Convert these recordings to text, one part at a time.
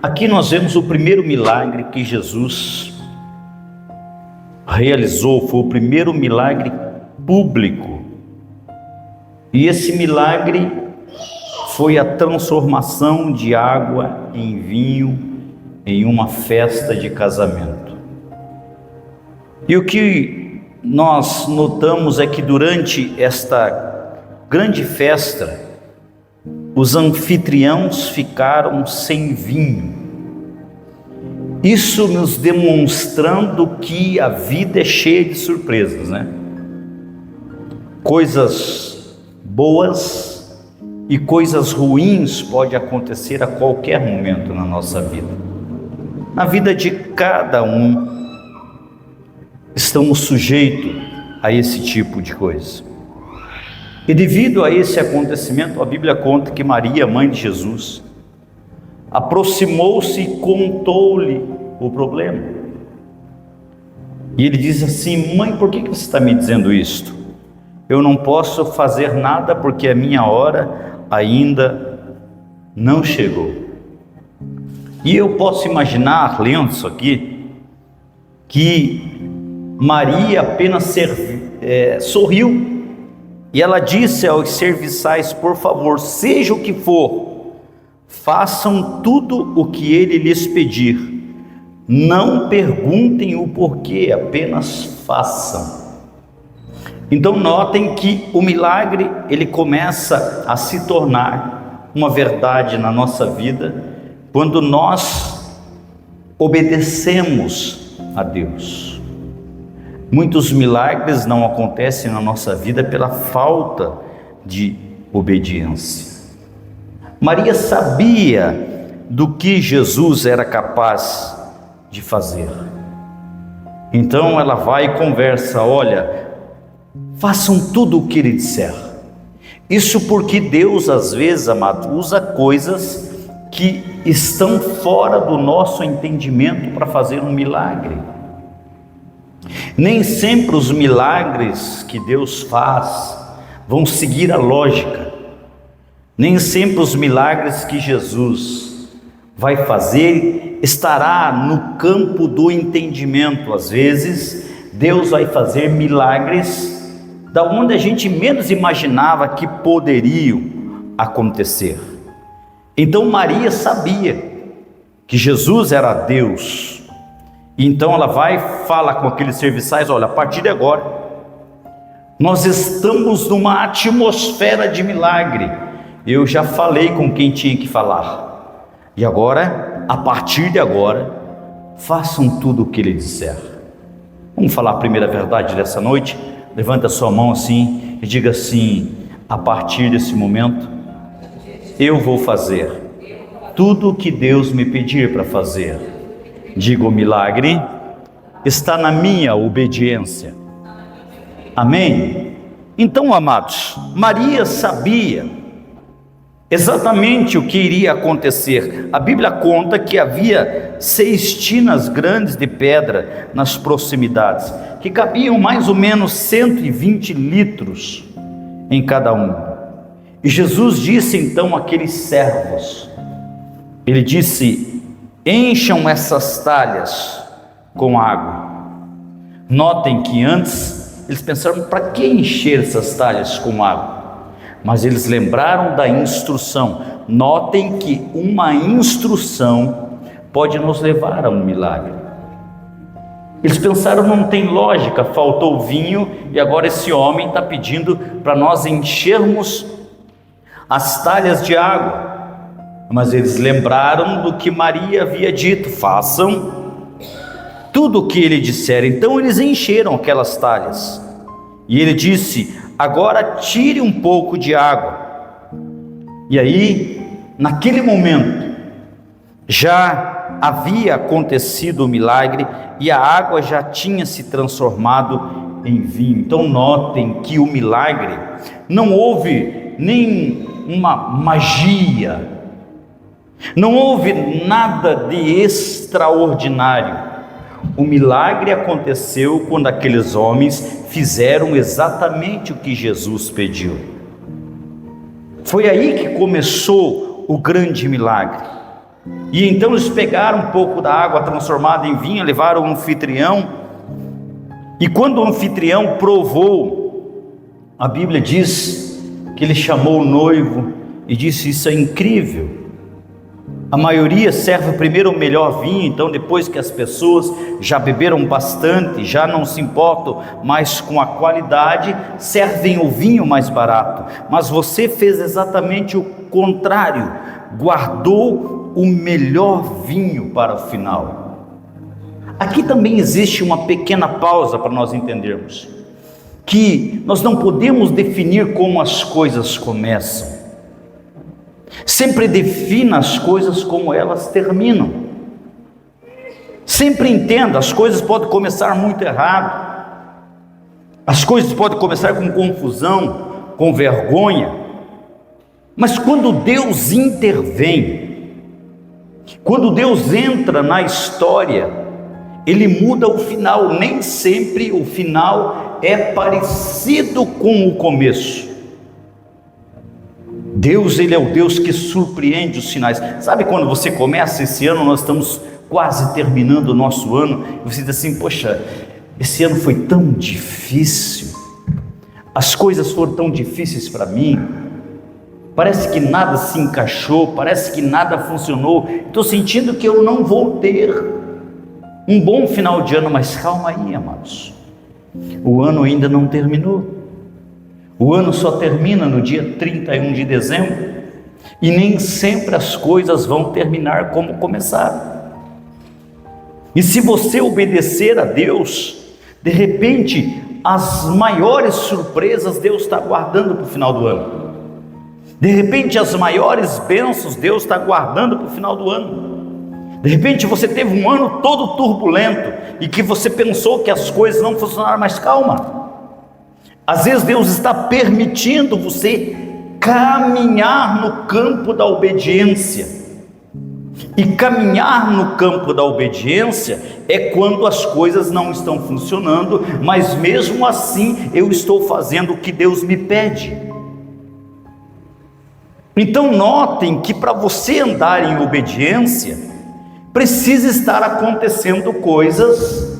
Aqui nós vemos o primeiro milagre que Jesus realizou, foi o primeiro milagre público. E esse milagre foi a transformação de água em vinho em uma festa de casamento. E o que nós notamos é que durante esta grande festa, os anfitriãos ficaram sem vinho. Isso nos demonstrando que a vida é cheia de surpresas, né? Coisas boas e coisas ruins podem acontecer a qualquer momento na nossa vida. Na vida de cada um, estamos sujeitos a esse tipo de coisa. E devido a esse acontecimento, a Bíblia conta que Maria, mãe de Jesus, aproximou-se e contou-lhe o problema. E ele diz assim: mãe, por que você está me dizendo isto? Eu não posso fazer nada porque a minha hora ainda não chegou. E eu posso imaginar, lendo isso aqui, que Maria apenas sorriu. E ela disse aos serviçais: por favor, seja o que for, façam tudo o que ele lhes pedir. Não perguntem o porquê, apenas façam. Então notem que o milagre, ele começa a se tornar uma verdade na nossa vida, quando nós obedecemos a Deus. Muitos milagres não acontecem na nossa vida pela falta de obediência. Maria sabia do que Jesus era capaz de fazer. Então ela vai e conversa: olha, façam tudo o que ele disser. Isso porque Deus, às vezes, amado, usa coisas que estão fora do nosso entendimento para fazer um milagre. Nem sempre os milagres que Deus faz vão seguir a lógica. Nem sempre os milagres que Jesus vai fazer estará no campo do entendimento. Às vezes, Deus vai fazer milagres da onde a gente menos imaginava que poderiam acontecer. Então Maria sabia que Jesus era Deus. Então ela vai e fala com aqueles serviçais: olha, a partir de agora, nós estamos numa atmosfera de milagre. Eu já falei com quem tinha que falar. E agora, a partir de agora, façam tudo o que ele disser. Vamos falar a primeira verdade dessa noite? Levanta a sua mão assim e diga assim: a partir desse momento, eu vou fazer tudo o que Deus me pedir para fazer. Diga: o milagre está na minha obediência. Amém? Então, amados, Maria sabia exatamente o que iria acontecer. A Bíblia conta que havia 6 tinas grandes de pedra nas proximidades, que cabiam mais ou menos 120 litros em cada um. E Jesus disse então àqueles servos, ele disse: encham essas talhas com água. Notem que antes eles pensaram: para que encher essas talhas com água? Mas eles lembraram da instrução. Notem que uma instrução pode nos levar a um milagre. Eles pensaram: não tem lógica, faltou vinho e agora esse homem está pedindo para nós enchermos as talhas de água. Mas eles lembraram do que Maria havia dito: façam tudo o que ele disser. Então eles encheram aquelas talhas. E ele disse: agora tire um pouco de água. E aí, naquele momento, já havia acontecido o milagre e a água já tinha se transformado em vinho. Então notem que o milagre, não houve nem uma magia, não houve nada de extraordinário. O milagre aconteceu quando aqueles homens fizeram exatamente o que Jesus pediu. Foi aí que começou o grande milagre. E então eles pegaram um pouco da água transformada em vinho, levaram ao anfitrião, e quando o anfitrião provou, a Bíblia diz que ele chamou o noivo e disse: isso é incrível. A maioria serve primeiro o melhor vinho, então depois que as pessoas já beberam bastante, já não se importam mais com a qualidade, servem o vinho mais barato. Mas você fez exatamente o contrário, guardou o melhor vinho para o final. Aqui também existe uma pequena pausa para nós entendermos que nós não podemos definir como as coisas começam. Sempre defina as coisas como elas terminam. Sempre entenda, as coisas podem começar muito errado. As coisas podem começar com confusão, com vergonha. Mas quando Deus intervém, quando Deus entra na história, Ele muda o final. Nem sempre o final é parecido com o começo. Deus, Ele é o Deus que surpreende os sinais. Sabe quando você começa esse ano, nós estamos quase terminando o nosso ano, e você diz assim: poxa, esse ano foi tão difícil, as coisas foram tão difíceis para mim, parece que nada se encaixou, parece que nada funcionou, estou sentindo que eu não vou ter um bom final de ano. Mas calma aí, amados, o ano ainda não terminou. O ano só termina no dia 31 de dezembro, e nem sempre as coisas vão terminar como começaram. E se você obedecer a Deus, de repente, as maiores surpresas Deus está guardando para o final do ano. De repente, as maiores bênçãos Deus está guardando para o final do ano. De repente, você teve um ano todo turbulento, e que você pensou que as coisas não funcionaram, mas calma. Às vezes Deus está permitindo você caminhar no campo da obediência. E caminhar no campo da obediência é quando as coisas não estão funcionando, mas mesmo assim eu estou fazendo o que Deus me pede. Então notem que para você andar em obediência, precisa estar acontecendo coisas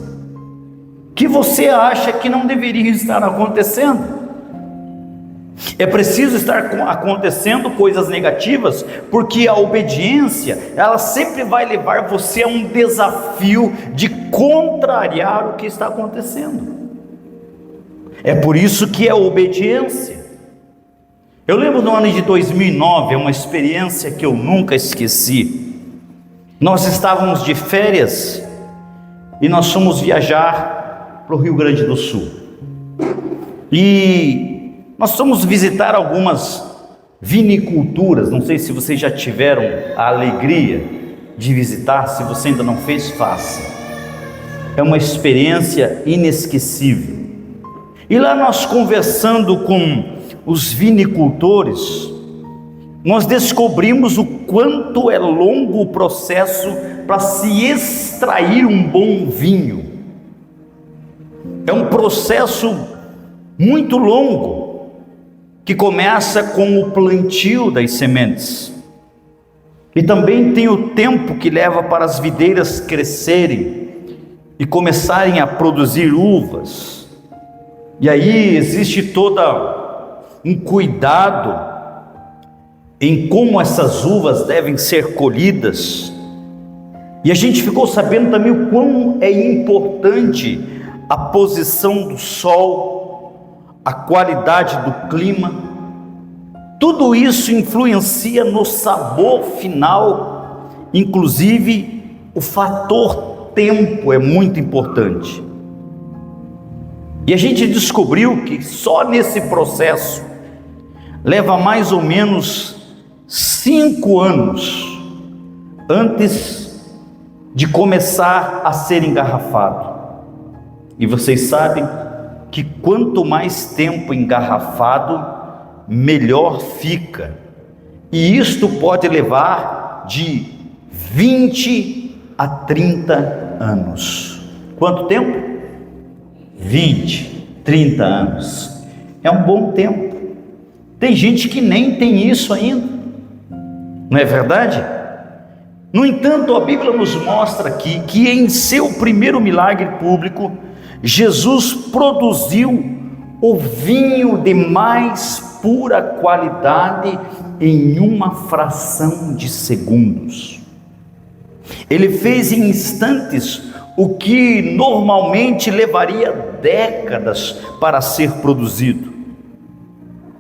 que você acha que não deveriam estar acontecendo. É preciso estar acontecendo coisas negativas, porque a obediência, ela sempre vai levar você a um desafio de contrariar o que está acontecendo. É por isso que é obediência. Eu lembro no ano de 2009, é uma experiência que eu nunca esqueci. Nós estávamos de férias e nós fomos viajar para o Rio Grande do Sul, e nós fomos visitar algumas viniculturas. Não sei se vocês já tiveram a alegria de visitar. Se você ainda não fez, faça. É uma experiência inesquecível. E lá nós, conversando com os vinicultores, nós descobrimos o quanto é longo o processo para se extrair um bom vinho. É um processo muito longo, que começa com o plantio das sementes, e também tem o tempo que leva para as videiras crescerem e começarem a produzir uvas. E aí existe todo um cuidado em como essas uvas devem ser colhidas. E a gente ficou sabendo também o quão é importante a posição do sol, a qualidade do clima. Tudo isso influencia no sabor final. Inclusive o fator tempo é muito importante. E a gente descobriu que só nesse processo leva mais ou menos 5 anos antes de começar a ser engarrafado. E vocês sabem que quanto mais tempo engarrafado, melhor fica. E isto pode levar de 20 a 30 anos. Quanto tempo? 20, 30 anos. É um bom tempo. Tem gente que nem tem isso ainda, não é verdade? No entanto, a Bíblia nos mostra aqui que em seu primeiro milagre público, Jesus produziu o vinho de mais pura qualidade em uma fração de segundos. Ele fez em instantes o que normalmente levaria décadas para ser produzido.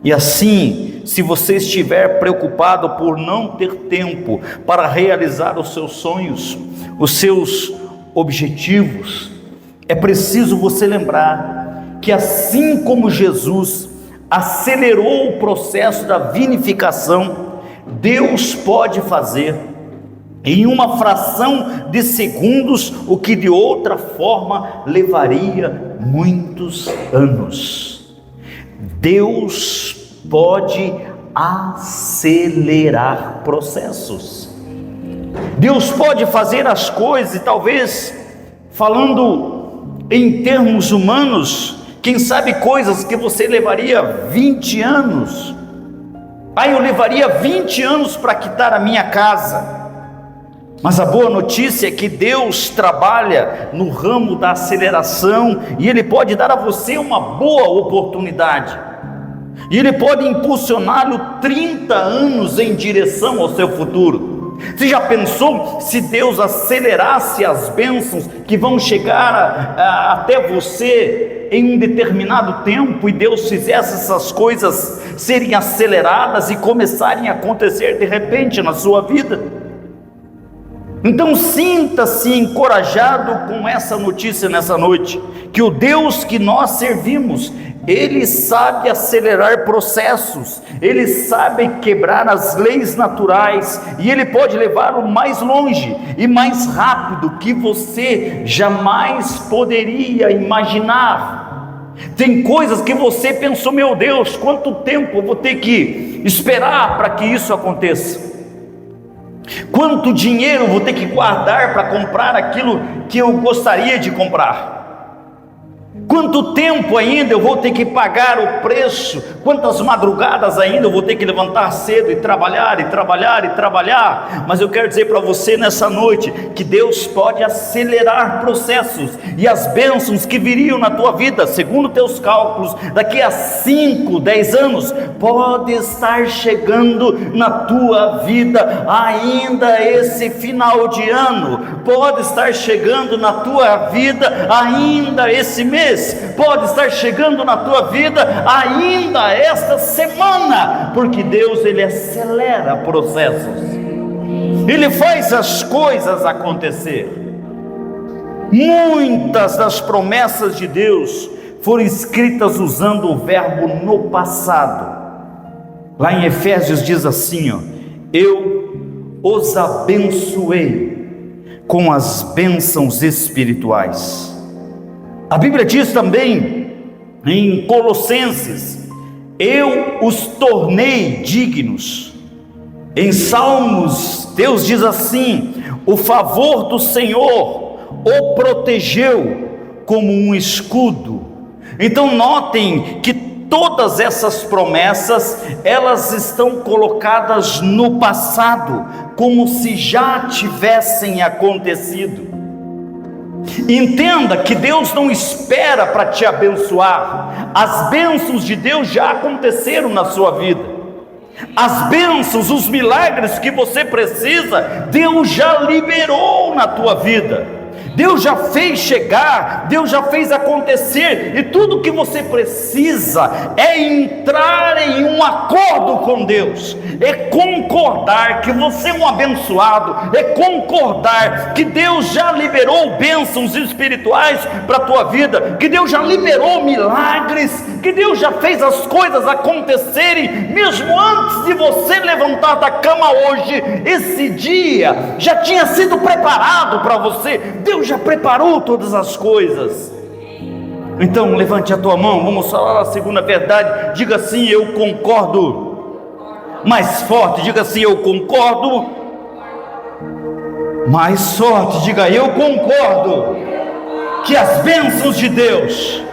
E assim, se você estiver preocupado por não ter tempo para realizar os seus sonhos, os seus objetivos, é preciso você lembrar que assim como Jesus acelerou o processo da vinificação, Deus pode fazer em uma fração de segundos o que de outra forma levaria muitos anos. Deus pode acelerar processos. Deus pode fazer as coisas, e talvez falando em termos humanos, quem sabe coisas que você levaria 20 anos. Eu levaria 20 anos para quitar a minha casa. Mas a boa notícia é que Deus trabalha no ramo da aceleração, e Ele pode dar a você uma boa oportunidade, e Ele pode impulsioná-lo 30 anos em direção ao seu futuro. Você já pensou se Deus acelerasse as bênçãos que vão chegar até você em um determinado tempo, e Deus fizesse essas coisas serem aceleradas e começarem a acontecer de repente na sua vida? Então sinta-se encorajado com essa notícia nessa noite, que o Deus que nós servimos, Ele sabe acelerar processos, Ele sabe quebrar as leis naturais, e Ele pode levá-lo mais longe e mais rápido que você jamais poderia imaginar. Tem coisas que você pensou, meu Deus, quanto tempo eu vou ter que esperar para que isso aconteça? Quanto dinheiro vou ter que guardar para comprar aquilo que eu gostaria de comprar? Quanto tempo ainda eu vou ter que pagar o preço? Quantas madrugadas ainda eu vou ter que levantar cedo e trabalhar, e trabalhar, e trabalhar? Mas eu quero dizer para você nessa noite, que Deus pode acelerar processos, e as bênçãos que viriam na tua vida, segundo teus cálculos, daqui a 5, 10 anos, pode estar chegando na tua vida ainda esse final de ano, pode estar chegando na tua vida ainda esse mês, pode estar chegando na tua vida ainda esta semana, porque Deus, Ele acelera processos, Ele faz as coisas acontecer. Muitas das promessas de Deus foram escritas usando o verbo no passado. Lá em Efésios diz assim, eu os abençoei com as bênçãos espirituais. A Bíblia diz também em Colossenses, eu os tornei dignos. Em Salmos, Deus diz assim, o favor do Senhor o protegeu como um escudo. Então notem que todas essas promessas, elas estão colocadas no passado, como se já tivessem acontecido. Entenda que Deus não espera para te abençoar, as bênçãos de Deus já aconteceram na sua vida, as bênçãos, os milagres que você precisa, Deus já liberou na tua vida. Deus já fez chegar, Deus já fez acontecer, e tudo que você precisa é entrar em um acordo com Deus, é concordar que você é um abençoado, é concordar que Deus já liberou bênçãos espirituais para a tua vida, que Deus já liberou milagres, que Deus já fez as coisas acontecerem, mesmo antes de você levantar da cama hoje. Esse dia já tinha sido preparado para você, Deus já preparou todas as coisas. Então levante a tua mão, vamos falar a segunda verdade. Diga assim, eu concordo. Mais forte, diga assim, eu concordo. Mais forte, diga, eu concordo que as bênçãos de Deus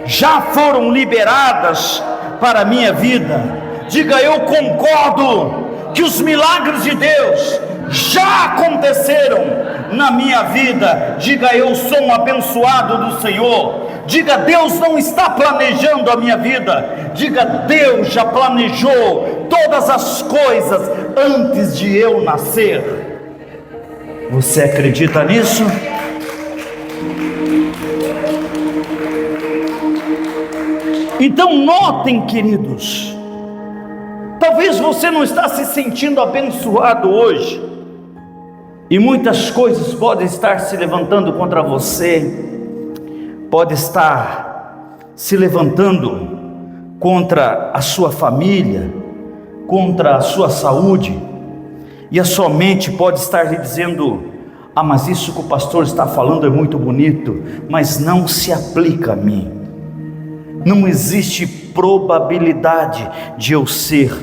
já foram liberadas para a minha vida. Diga, eu concordo que os milagres de Deus já aconteceram na minha vida. Diga: eu sou um abençoado do Senhor. Diga: Deus não está planejando a minha vida. Diga: Deus já planejou todas as coisas antes de eu nascer. Você acredita nisso? Então notem, queridos, talvez você não está se sentindo abençoado hoje, e muitas coisas podem estar se levantando contra você, pode estar se levantando contra a sua família, contra a sua saúde, e a sua mente pode estar lhe dizendo: ah, mas isso que o pastor está falando é muito bonito, mas não se aplica a mim. Não existe probabilidade de eu ser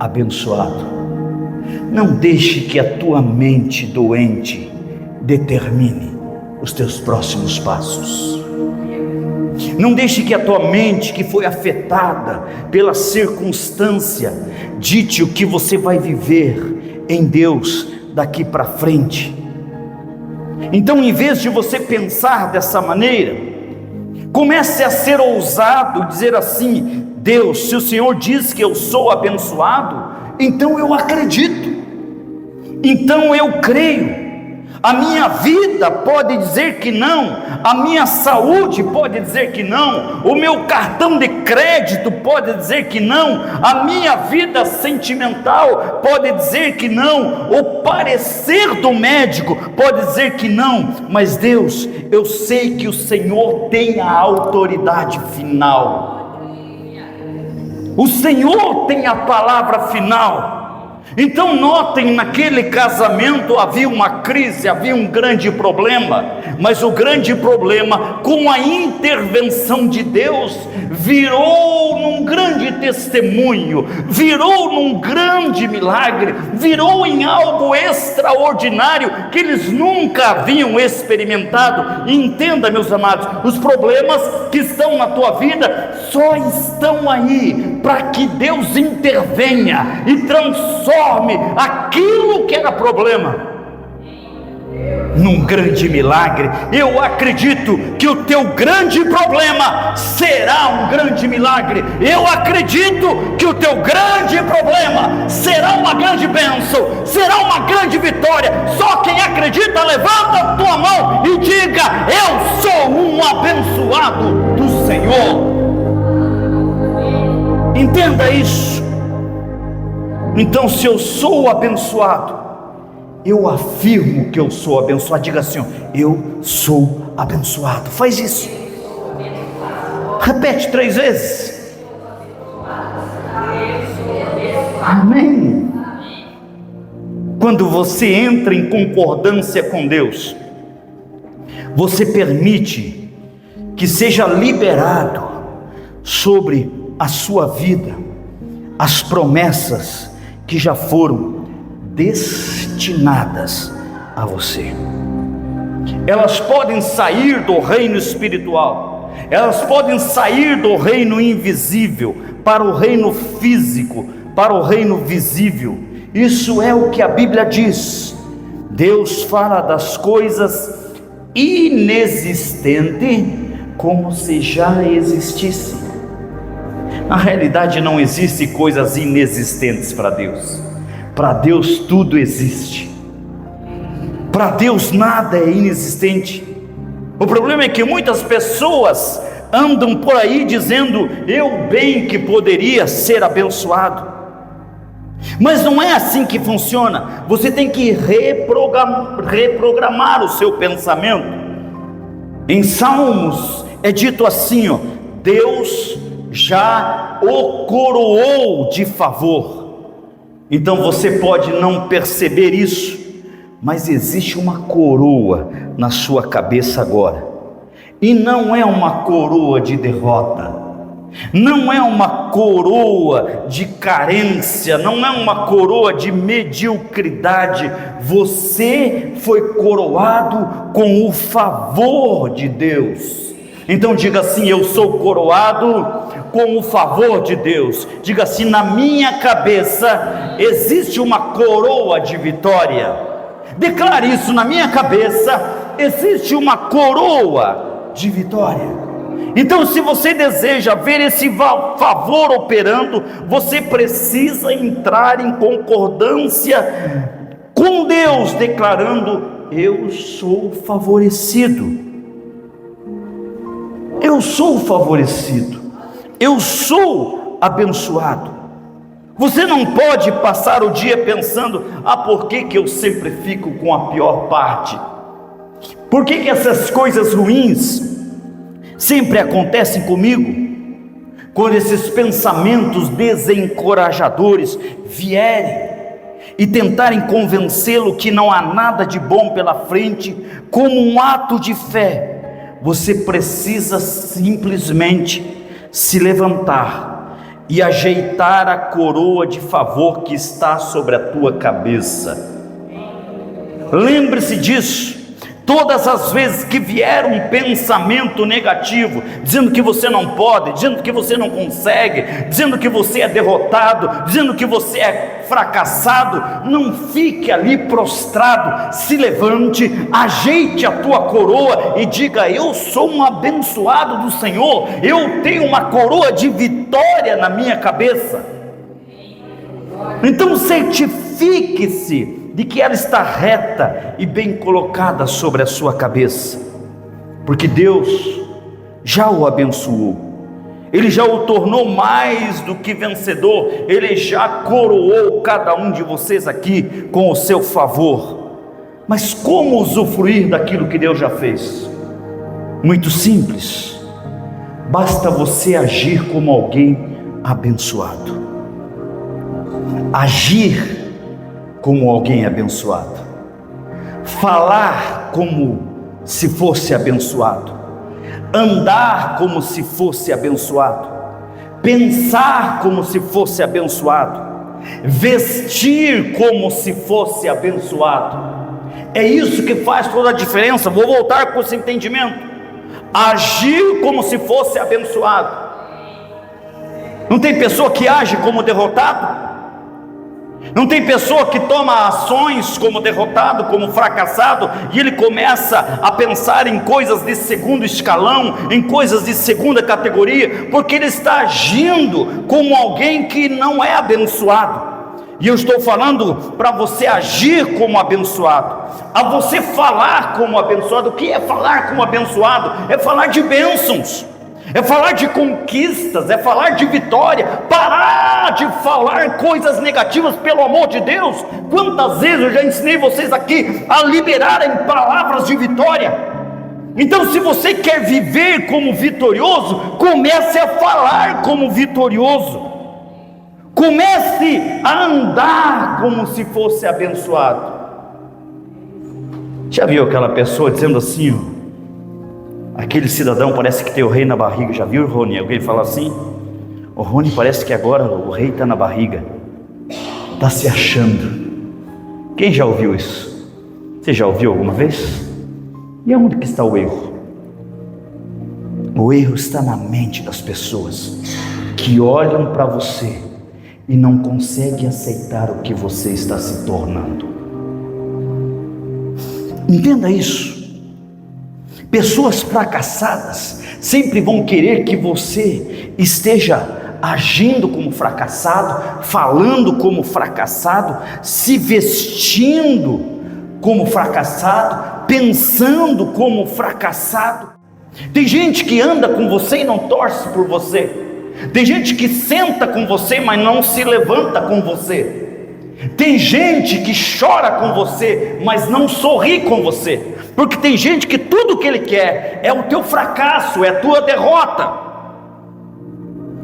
abençoado. Não deixe que a tua mente doente determine os teus próximos passos. Não deixe que a tua mente, que foi afetada pela circunstância, dite o que você vai viver em Deus daqui para frente. Então, em vez de você pensar dessa maneira, comece a ser ousado, dizer assim: Deus, se o Senhor diz que eu sou abençoado, então eu acredito, então eu creio. A minha vida pode dizer que não, a minha saúde pode dizer que não, o meu cartão de crédito pode dizer que não, a minha vida sentimental pode dizer que não, o parecer do médico pode dizer que não, mas Deus, eu sei que o Senhor tem a autoridade final, o Senhor tem a palavra final. Então notem, naquele casamento havia uma crise, havia um grande problema, mas o grande problema, com a intervenção de Deus, virou num grande testemunho, virou num grande milagre, virou em algo extraordinário que eles nunca haviam experimentado. E entenda, meus amados, os problemas que estão na tua vida só estão aí para que Deus intervenha e transforme aquilo que era problema num grande milagre. Eu acredito que o teu grande problema será um grande milagre. Eu acredito que o teu grande problema será uma grande bênção, será uma grande vitória. Só quem acredita, levanta a tua mão e diga: eu sou um abençoado do Senhor. Entenda isso. Então, se eu sou abençoado, eu afirmo que eu sou abençoado. Diga assim: eu sou abençoado. Faz isso. Repete 3 vezes. Amém. Quando você entra em concordância com Deus, você permite que seja liberado sobre a sua vida as promessas que já foram destinadas a você. Elas podem sair do reino espiritual, elas podem sair do reino invisível para o reino físico, para o reino visível. Isso é o que a Bíblia diz. Deus fala das coisas inexistentes como se já existissem. Na realidade, não existe coisas inexistentes para Deus. Para Deus tudo existe. Para Deus nada é inexistente. O problema é que muitas pessoas andam por aí dizendo: eu bem que poderia ser abençoado. Mas não é assim que funciona. Você tem que reprogramar o seu pensamento. Em Salmos é dito assim: Deus já o coroou de favor. Então você pode não perceber isso, mas existe uma coroa na sua cabeça agora, e não é uma coroa de derrota, não é uma coroa de carência, não é uma coroa de mediocridade. Você foi coroado com o favor de Deus. Então diga assim: eu sou coroado com o favor de Deus. Diga assim: na minha cabeça existe uma coroa de vitória. Declare isso: na minha cabeça existe uma coroa de vitória. Então, se você deseja ver esse favor operando, você precisa entrar em concordância com Deus, declarando: eu sou favorecido. Eu sou favorecido, eu sou abençoado. Você não pode passar o dia pensando: por que eu sempre fico com a pior parte? Por que essas coisas ruins sempre acontecem comigo? Quando esses pensamentos desencorajadores vierem e tentarem convencê-lo que não há nada de bom pela frente, como um ato de fé, você precisa simplesmente se levantar e ajeitar a coroa de favor que está sobre a tua cabeça. Lembre-se disso. Todas as vezes que vier um pensamento negativo, dizendo que você não pode, dizendo que você não consegue, dizendo que você é derrotado, dizendo que você é fracassado, não fique ali prostrado, se levante, ajeite a tua coroa e diga: eu sou um abençoado do Senhor, eu tenho uma coroa de vitória na minha cabeça. Então certifique-se de que ela está reta e bem colocada sobre a sua cabeça, porque Deus já o abençoou, Ele já o tornou mais do que vencedor, Ele já coroou cada um de vocês aqui com o seu favor. Mas como usufruir daquilo que Deus já fez? Muito simples, basta você agir como alguém abençoado. Agir como alguém abençoado, falar como se fosse abençoado, andar como se fosse abençoado, pensar como se fosse abençoado, vestir como se fosse abençoado. É isso que faz toda a diferença. Vou voltar com esse entendimento: agir como se fosse abençoado. Não tem pessoa que age como derrotado? Não tem pessoa que toma ações como derrotado, como fracassado, e ele começa a pensar em coisas de segundo escalão, em coisas de segunda categoria, porque ele está agindo como alguém que não é abençoado. E eu estou falando para você agir como abençoado, a você falar como abençoado. O que é falar como abençoado? É falar de bênçãos, é falar de conquistas, é falar de vitória. Parar de falar coisas negativas, pelo amor de Deus. Quantas vezes eu já ensinei vocês aqui a liberarem palavras de vitória? Então, se você quer viver como vitorioso, comece a falar como vitorioso, comece a andar como se fosse abençoado. Já viu aquela pessoa dizendo assim: aquele cidadão parece que tem o rei na barriga? Já viu, Rony? Alguém fala assim: o Rony parece que agora o rei está na barriga, está se achando. Quem já ouviu isso? Você já ouviu alguma vez? E aonde que está o erro? O erro está na mente das pessoas que olham para você e não conseguem aceitar o que você está se tornando. Entenda isso. Pessoas fracassadas sempre vão querer que você esteja agindo como fracassado, falando como fracassado, se vestindo como fracassado, pensando como fracassado. Tem gente que anda com você e não torce por você. Tem gente que senta com você, mas não se levanta com você. Tem gente que chora com você, mas não sorri com você. Porque tem gente que tudo que ele quer é o teu fracasso, é a tua derrota.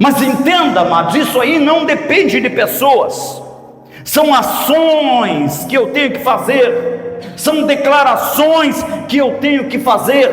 Mas entenda, amados, isso aí não depende de pessoas. São ações que eu tenho que fazer, são declarações que eu tenho que fazer.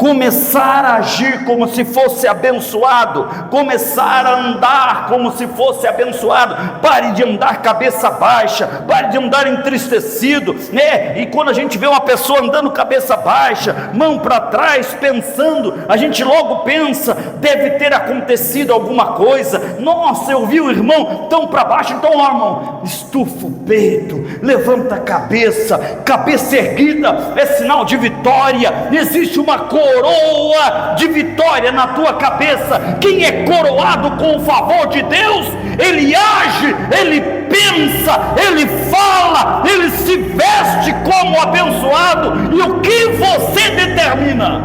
começar a agir como se fosse abençoado, começar a andar como se fosse abençoado. Pare de andar cabeça baixa, pare de andar entristecido, né? E quando a gente vê uma pessoa andando cabeça baixa, mão para trás, pensando, a gente logo pensa, deve ter acontecido alguma coisa. Nossa, eu vi o irmão tão para baixo. Então, ó, irmão, estufa o peito, levanta a cabeça, cabeça erguida é sinal de vitória. Existe uma coroa de vitória na tua cabeça. Quem é coroado com o favor de Deus, ele age, ele pensa, ele fala, ele se veste como abençoado. E o que você determina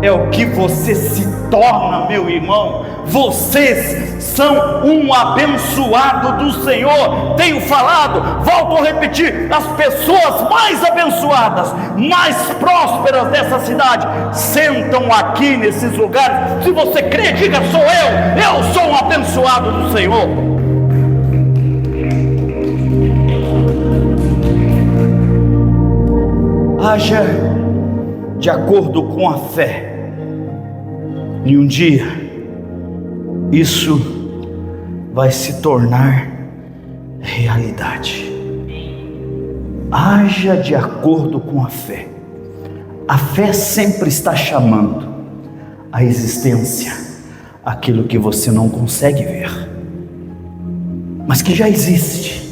é o que você se torna, meu irmão. Vocês são um abençoado do Senhor. Tenho falado, volto a repetir, as pessoas mais abençoadas, mais prósperas dessa cidade, sentam aqui nesses lugares. Se você crê, diga: sou eu sou um abençoado do Senhor. Haja de acordo com a fé, e um dia isso vai se tornar realidade. Haja de acordo com a fé. A fé sempre está chamando à existência aquilo que você não consegue ver, mas que já existe,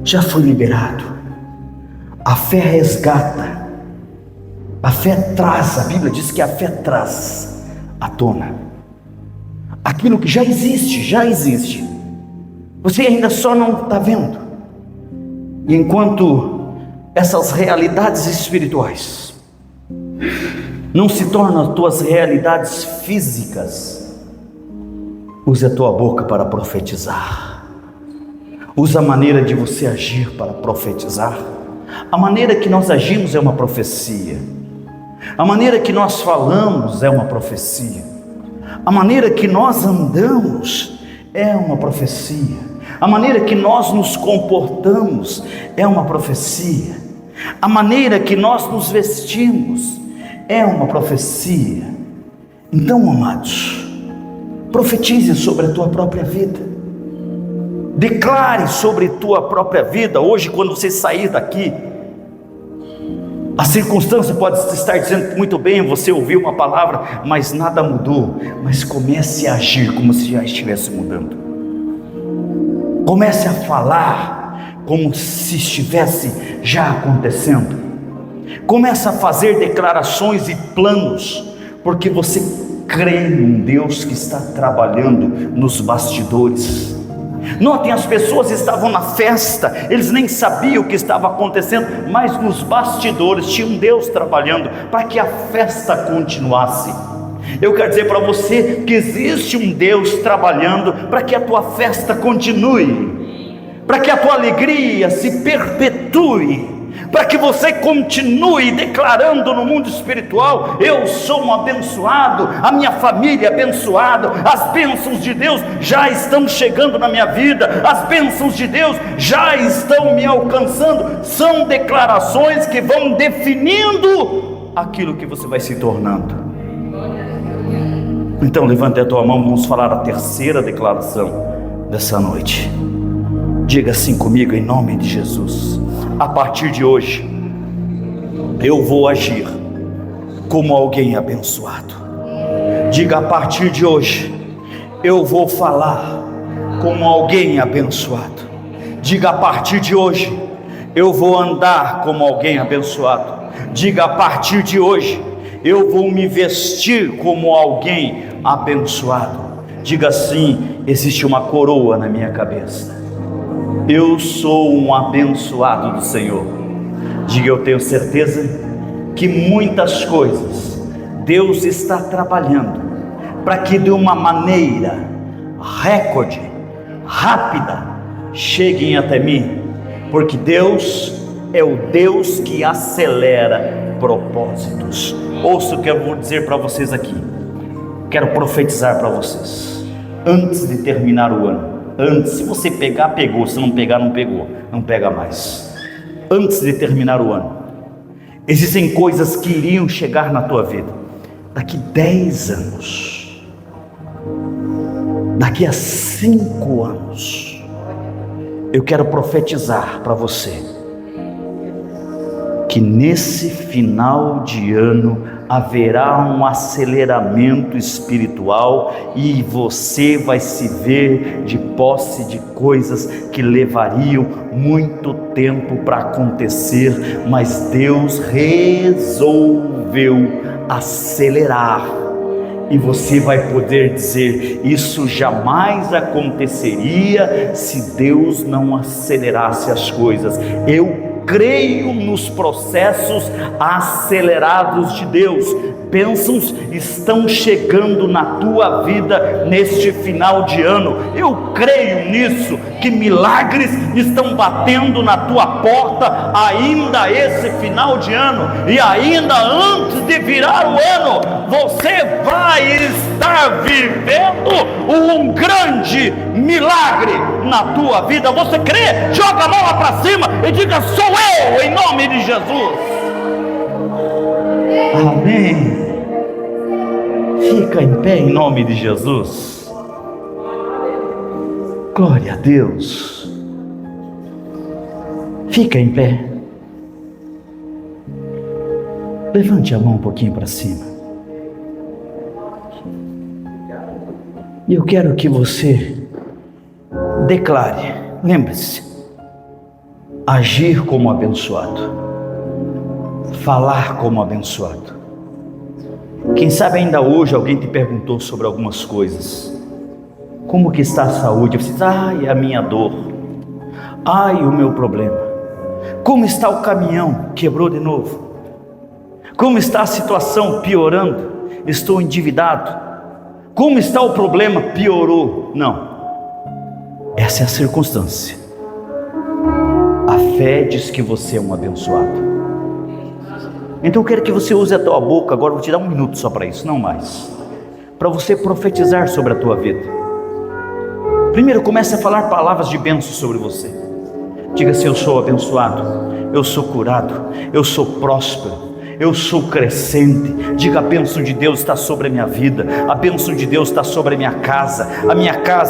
já foi liberado. A fé resgata, a fé traz, a Bíblia diz que a fé traz à tona aquilo que já existe, você ainda só não está vendo. E enquanto essas realidades espirituais não se tornam as tuas realidades físicas, use a tua boca para profetizar, use a maneira de você agir para profetizar. A maneira que nós agimos é uma profecia, a maneira que nós falamos é uma profecia, a maneira que nós andamos é uma profecia, a maneira que nós nos comportamos é uma profecia, a maneira que nós nos vestimos é uma profecia. Então, amados, profetize sobre a tua própria vida, declare sobre tua própria vida. Hoje, quando você sair daqui, a circunstância pode estar dizendo: muito bem, você ouviu uma palavra, mas nada mudou. Mas comece a agir como se já estivesse mudando. Comece a falar como se estivesse já acontecendo. Comece a fazer declarações e planos, porque você crê num Deus que está trabalhando nos bastidores. Notem, as pessoas estavam na festa, eles nem sabiam o que estava acontecendo, mas nos bastidores tinha um Deus trabalhando para que a festa continuasse. Eu quero dizer para você que existe um Deus trabalhando para que a tua festa continue, para que a tua alegria se perpetue, para que você continue declarando no mundo espiritual: eu sou um abençoado, a minha família é abençoada, as bênçãos de Deus já estão chegando na minha vida, as bênçãos de Deus já estão me alcançando. São declarações que vão definindo aquilo que você vai se tornando. Então levante a tua mão, vamos falar a terceira declaração dessa noite. Diga assim comigo, em nome de Jesus: a partir de hoje, eu vou agir como alguém abençoado. Diga: a partir de hoje, eu vou falar como alguém abençoado. Diga: a partir de hoje, eu vou andar como alguém abençoado. Diga: a partir de hoje, eu vou me vestir como alguém abençoado. Diga assim: existe uma coroa na minha cabeça. Eu sou um abençoado do Senhor. Diga: eu tenho certeza que muitas coisas Deus está trabalhando para que de uma maneira recorde, rápida, cheguem até mim, porque Deus é o Deus que acelera propósitos. Ouça o que eu vou dizer para vocês aqui. Quero profetizar para vocês, antes de terminar o ano. Antes, se você pegar, pegou. Se não pegar, não pegou. Não pega mais. Antes de terminar o ano, Existem coisas que iriam chegar na tua vida daqui 10 anos, daqui a 5 anos. Eu quero profetizar para você que nesse final de ano haverá um aceleramento espiritual e você vai se ver de posse de coisas que levariam muito tempo para acontecer, mas Deus resolveu acelerar. E você vai poder dizer: isso jamais aconteceria se Deus não acelerasse as coisas. Eu creio nos processos acelerados de Deus. Bênçãos estão chegando na tua vida neste final de ano. Eu creio nisso, que milagres estão batendo na tua porta ainda esse final de ano, e ainda antes de virar o ano, você vai estar vivendo um grande milagre na tua vida. Você crê? Joga a mão lá para cima e diga: sou eu, em nome de Jesus. Amém. Fica em pé em nome de Jesus. Glória a Deus. Fica em pé. Levante a mão um pouquinho para cima. E eu quero que você declare, lembre-se, agir como abençoado, falar como abençoado. Quem sabe ainda hoje alguém te perguntou sobre algumas coisas. Como que está a saúde? Você diz: ai, a minha dor, ai, o meu problema. Como está o caminhão? Quebrou de novo. Como está a situação? Piorando. Estou endividado. Como está o problema? Piorou. Não, essa é a circunstância. A fé diz que você é um abençoado. Então eu quero que você use a tua boca agora. Vou te dar 1 minuto só para isso, não mais, para você profetizar sobre a tua vida. Primeiro, comece a falar palavras de bênção sobre você. Diga assim: eu sou abençoado, eu sou curado, eu sou próspero, eu sou crescente. Diga: a bênção de Deus está sobre a minha vida, a bênção de Deus está sobre a minha casa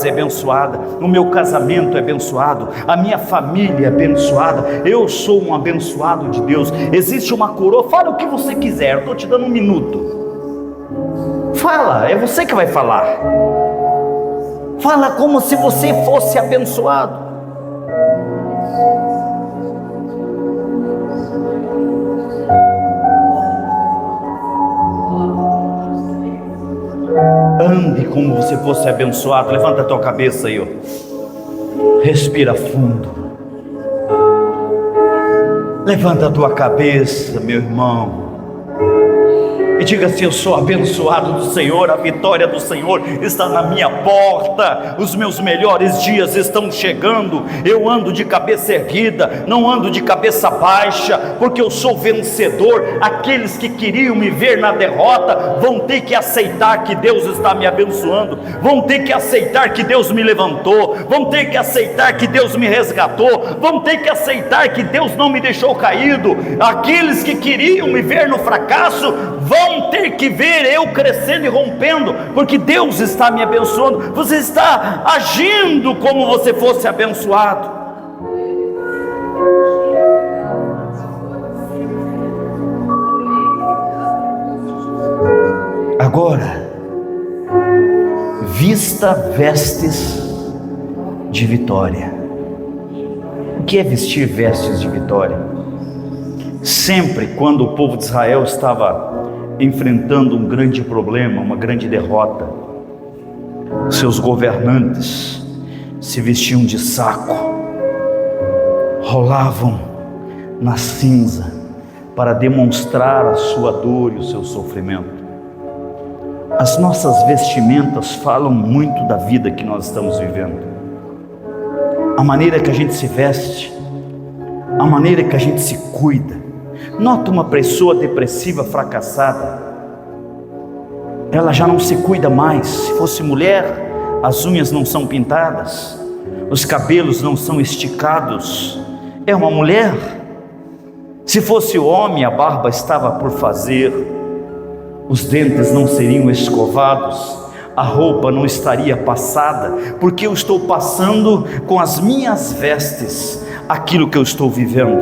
é abençoada, o meu casamento é abençoado, a minha família é abençoada, eu sou um abençoado de Deus. Existe uma coroa. Fala o que você quiser, eu estou te dando 1 minuto. Fala, é você que vai falar. Fala como se você fosse abençoado. Ande como você fosse abençoado. Levanta a tua cabeça aí, ó. Respira fundo. Levanta a tua cabeça, meu irmão, e diga assim: eu sou abençoado do Senhor, a vitória do Senhor está na minha porta, os meus melhores dias estão chegando, eu ando de cabeça erguida, não ando de cabeça baixa, porque eu sou vencedor. Aqueles que queriam me ver na derrota vão ter que aceitar que Deus está me abençoando, vão ter que aceitar que Deus me levantou, vão ter que aceitar que Deus me resgatou, vão ter que aceitar que Deus não me deixou caído. Aqueles que queriam me ver no fracasso vão ter que ver eu crescendo e rompendo, porque Deus está me abençoando. Você está agindo como você fosse abençoado. Agora, vista vestes de vitória. O que é vestir vestes de vitória? Sempre quando o povo de Israel estava enfrentando um grande problema, uma grande derrota, seus governantes se vestiam de saco, rolavam na cinza para demonstrar a sua dor e o seu sofrimento. As nossas vestimentas falam muito da vida que nós estamos vivendo. A maneira que a gente se veste, a maneira que a gente se cuida. Nota uma pessoa depressiva, fracassada, ela já não se cuida mais. Se fosse mulher, as unhas não são pintadas, os cabelos não são esticados. É uma mulher. Se fosse homem, a barba estava por fazer, os dentes não seriam escovados, a roupa não estaria passada, porque eu estou passando com as minhas vestes aquilo que eu estou vivendo.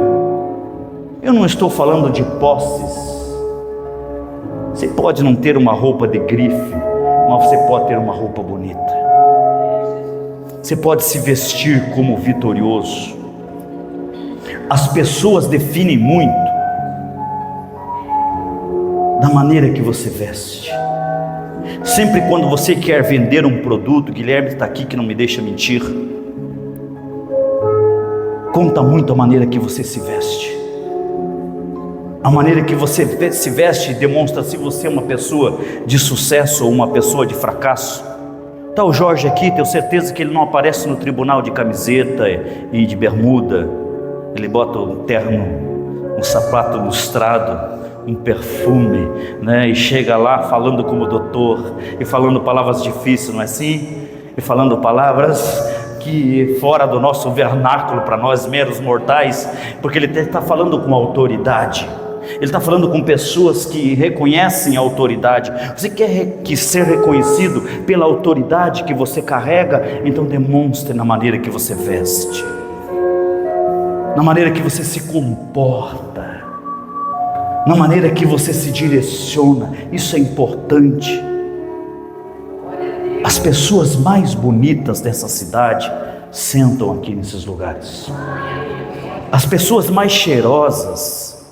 Eu não estou falando de posses. Você pode não ter uma roupa de grife, mas você pode ter uma roupa bonita. Você pode se vestir como vitorioso. As pessoas definem muito da maneira que você veste. Sempre quando você quer vender um produto, Guilherme está aqui que não me deixa mentir, conta muito a maneira que você se veste. A maneira que você se veste demonstra se você é uma pessoa de sucesso ou uma pessoa de fracasso. Está o Jorge aqui, tenho certeza que ele não aparece no tribunal de camiseta e de bermuda. Ele bota um terno, um sapato lustrado, um perfume, né? E chega lá falando como doutor, e falando palavras difíceis, não é assim? E falando palavras que fora do nosso vernáculo para nós meros mortais, porque ele está falando com autoridade. Ele está falando com pessoas que reconhecem a autoridade. Você quer ser reconhecido pela autoridade que você carrega? Então demonstre na maneira que você veste, na maneira que você se comporta, na maneira que você se direciona. Isso é importante. As pessoas mais bonitas dessa cidade sentam aqui nesses lugares. As pessoas mais cheirosas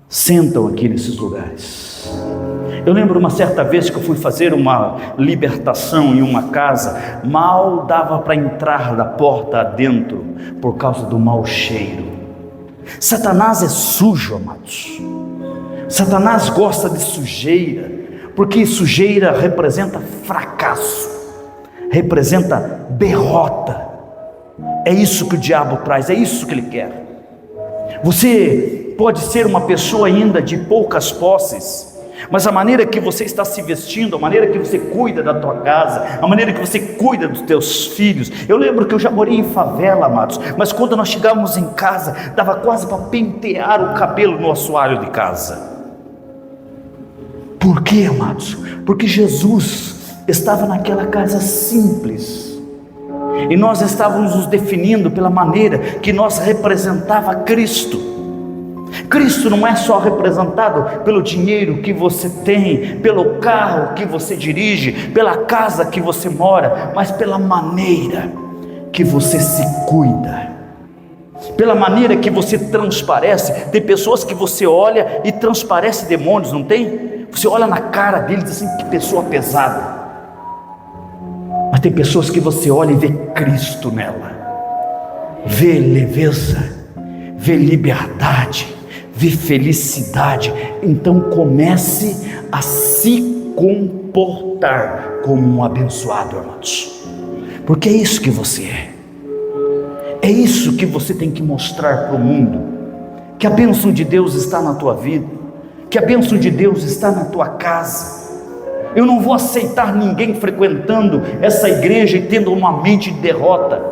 sentam aqui nesses lugares. Eu lembro uma certa vez que eu fui fazer uma libertação em uma casa, mal dava para entrar da porta adentro por causa do mau cheiro. Satanás é sujo, amados. Satanás gosta de sujeira, porque sujeira representa fracasso, representa derrota. É isso que o diabo traz, é isso que ele quer. Você pode ser uma pessoa ainda de poucas posses, mas a maneira que você está se vestindo, a maneira que você cuida da tua casa, a maneira que você cuida dos teus filhos. Eu lembro que eu já morei em favela, amados, mas quando nós chegávamos em casa, dava quase para pentear o cabelo no assoalho de casa. Por quê, amados? Porque Jesus estava naquela casa simples, e nós estávamos nos definindo pela maneira que nós representava Cristo. Cristo não é só representado pelo dinheiro que você tem, pelo carro que você dirige, pela casa que você mora, mas pela maneira que você se cuida, pela maneira que você transparece. Tem pessoas que você olha e transparece demônios, não tem? Você olha na cara deles assim, que pessoa pesada. Mas tem pessoas que você olha e vê Cristo nela, vê leveza, vê liberdade, vê felicidade. Então comece a se comportar como um abençoado, amados, porque é isso que você é. É isso que você tem que mostrar para o mundo, que a bênção de Deus está na tua vida, que a bênção de Deus está na tua casa. Eu não vou aceitar ninguém frequentando essa igreja e tendo uma mente de derrota,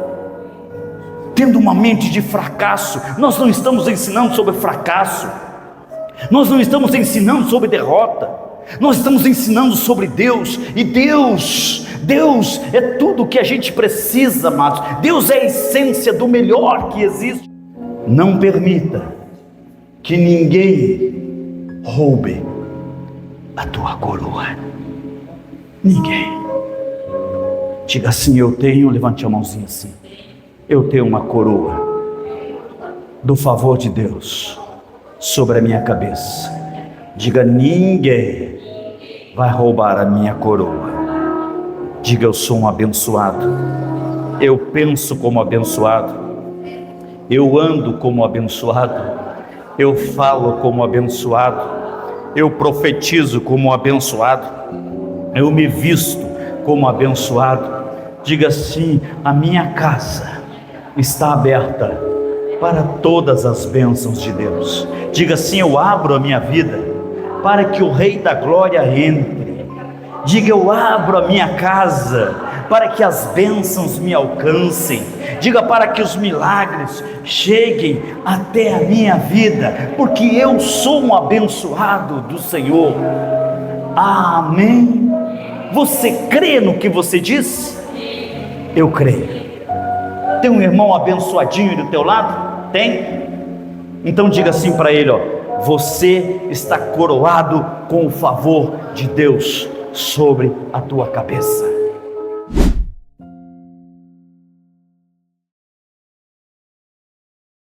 tendo uma mente de fracasso. Nós não estamos ensinando sobre fracasso, nós não estamos ensinando sobre derrota, nós estamos ensinando sobre Deus. E Deus é tudo o que a gente precisa, amados. Deus é a essência do melhor que existe. Não permita que ninguém roube a tua coroa. Ninguém. Diga assim: eu tenho, levante a mãozinha assim, eu tenho uma coroa do favor de Deus sobre a minha cabeça. Diga: ninguém vai roubar a minha coroa. Diga: eu sou um abençoado, eu penso como abençoado, eu ando como abençoado, eu falo como abençoado, eu profetizo como abençoado, eu me visto como abençoado. Diga assim: a minha casa está aberta para todas as bênçãos de Deus. Diga assim: eu abro a minha vida para que o Rei da Glória entre. Diga: eu abro a minha casa para que as bênçãos me alcancem. Diga para que os milagres cheguem até a minha vida, porque eu sou um abençoado do Senhor. Amém. Você crê no que você diz? Eu creio. Tem um irmão abençoadinho do teu lado? Tem? Então diga assim para ele, ó: você está coroado com o favor de Deus sobre a tua cabeça.